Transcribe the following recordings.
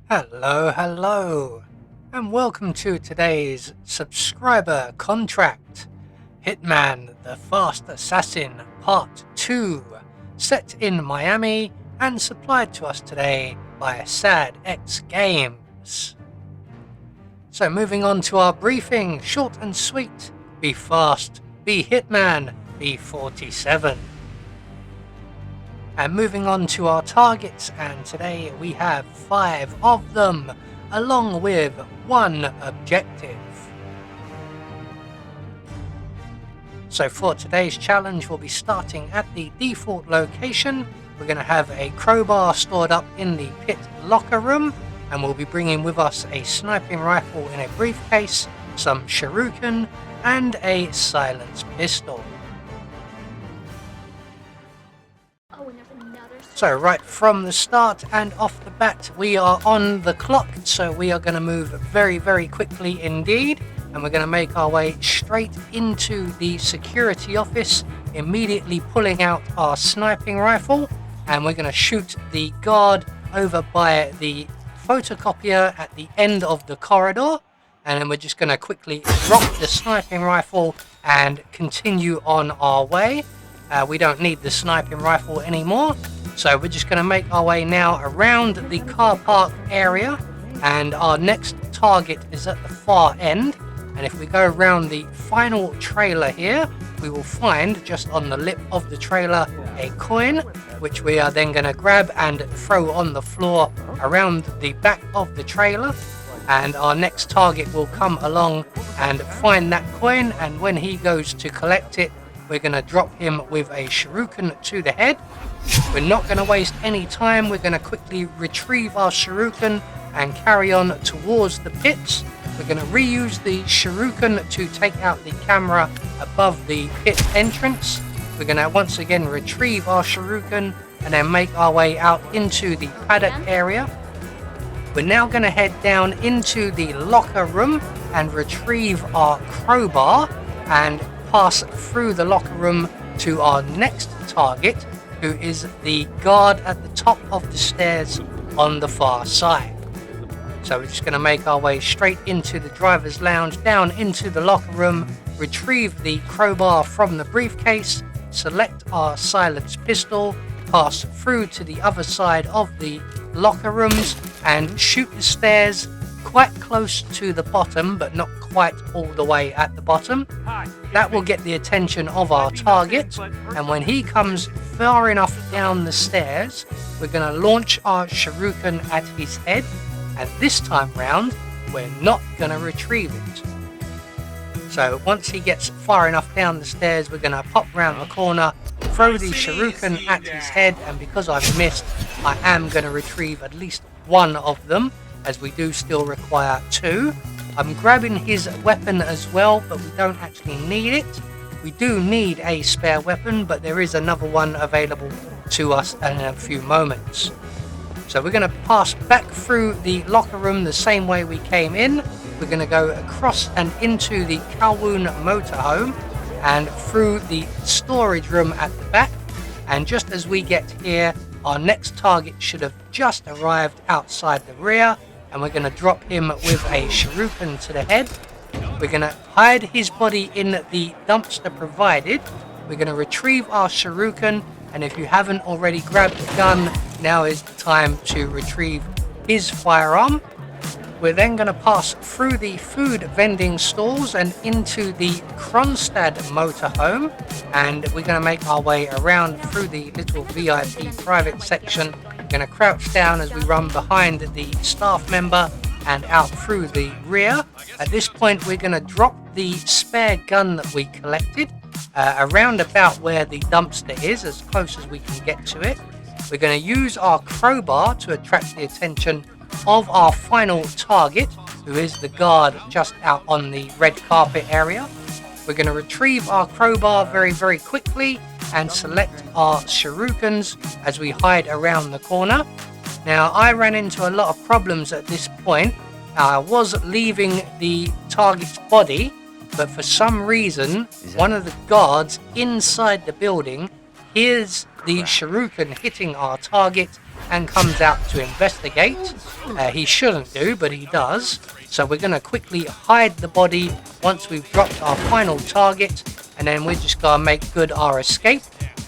Hello, and welcome to today's subscriber contract. Hitman the Fast Assassin Part 2, set in Miami and supplied to us today by sadxgames. So moving on to our briefing, short and sweet, be fast, be Hitman, be 47. And moving on to our targets, and today we have 5 of them, along with 1 objective. So for today's challenge, we'll be starting at the default location. We're going to have a crowbar stored up in the pit locker room, and we'll be bringing with us a sniping rifle in a briefcase, some shuriken, and a silenced pistol. So right from the start and off the bat, we are on the clock, so we are going to move very quickly indeed, and we're going to make our way straight into the security office, immediately pulling out our sniping rifle, and we're going to shoot the guard over by the photocopier at the end of the corridor, and then we're just going to quickly drop the sniping rifle and continue on our way. We don't need the sniping rifle anymore. So we're just going to make our way now around the car park area, and our next target is at the far end. And if we go around the final trailer here, we will find just on the lip of the trailer a coin, which we are then going to grab and throw on the floor around the back of the trailer. And our next target will come along and find that coin, and when he goes to collect it, we're going to drop him with a shuriken to the head. We're not going to waste any time. We're going to quickly retrieve our shuriken and carry on towards the pits. We're going to reuse the shuriken to take out the camera above the pit entrance. We're going to once again retrieve our shuriken and then make our way out into the paddock area. We're now going to head down into the locker room and retrieve our crowbar and pass through the locker room to our next target, who is the guard at the top of the stairs on the far side. So we're just going to make our way straight into the driver's lounge, down into the locker room, retrieve the crowbar from the briefcase, select our silenced pistol, pass through to the other side of the locker rooms and shoot the stairs quite close to the bottom, but not quite all the way at the bottom. That will get the attention of our target, and when he comes far enough down the stairs, we're going to launch our shuriken at his head, and this time round we're not going to retrieve it. So once he gets far enough down the stairs, we're going to pop round the corner, throw the shuriken at his head, and because I've missed, I am going to retrieve at least 1 of them, as we do still require 2. I'm grabbing his weapon as well, but we don't actually need it. We do need a spare weapon, but there is another one available to us in a few moments. So we're going to pass back through the locker room the same way we came in. We're going to go across and into the Kowloon motorhome and through the storage room at the back. And just as we get here, our next target should have just arrived outside the rear, and we're going to drop him with a shuriken to the head. We're going to hide his body in the dumpster provided. We're going to retrieve our shuriken, and if you haven't already grabbed the gun, now is the time to retrieve his firearm. We're then going to pass through the food vending stalls and into the Kronstadt motorhome, and we're going to make our way around through the little VIP private section. We're going to crouch down as we run behind the staff member and out through the rear. At this point, we're going to drop the spare gun that we collected around about where the dumpster is, as close as we can get to it. We're going to use our crowbar to attract the attention of our final target, who is the guard just out on the red carpet area. We're going to retrieve our crowbar very quickly and select our shurikens as we hide around the corner. Now, I ran into a lot of problems at this point. I was leaving the target's body, but for some reason, one of the guards inside the building hears the shuriken hitting our target and comes out to investigate. He shouldn't do, but he does. So we're going to quickly hide the body once we've dropped our final target, and then we're just going to make good our escape.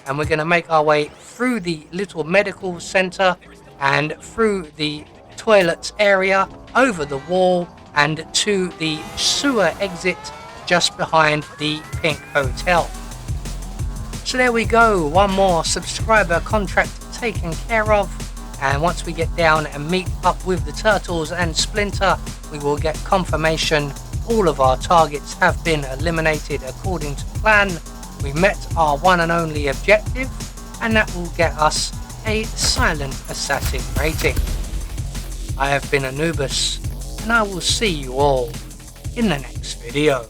And we're going to make our way through the little medical center and through the toilets area, over the wall, and to the sewer exit just behind the pink hotel. So there we go, one more subscriber contract taken care of. And once we get down and meet up with the turtles and Splinter, we will get confirmation all of our targets have been eliminated according to plan. We met our one and only objective, and that will get us a silent assassin rating. I have been Anubis, and I will see you all in the next video.